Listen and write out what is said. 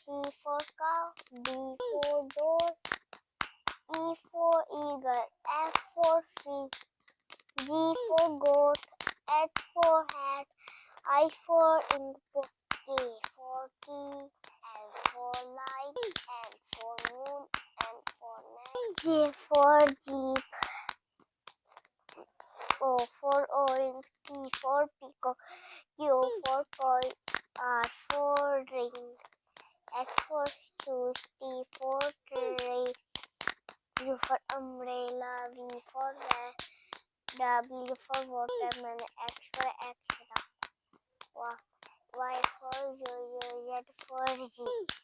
C for cow, D for door, E for eagle, F for fish, G for goat, H for hat, I for input, K for key, L for light, M for moon, N for next, J for jeep, O for orange, P for peacock, Q for coin, R for ring, S for shoes, T for tree, U for umbrella, V for van, W for watermelon, X for extra, Y for yo-yo, Z for Z.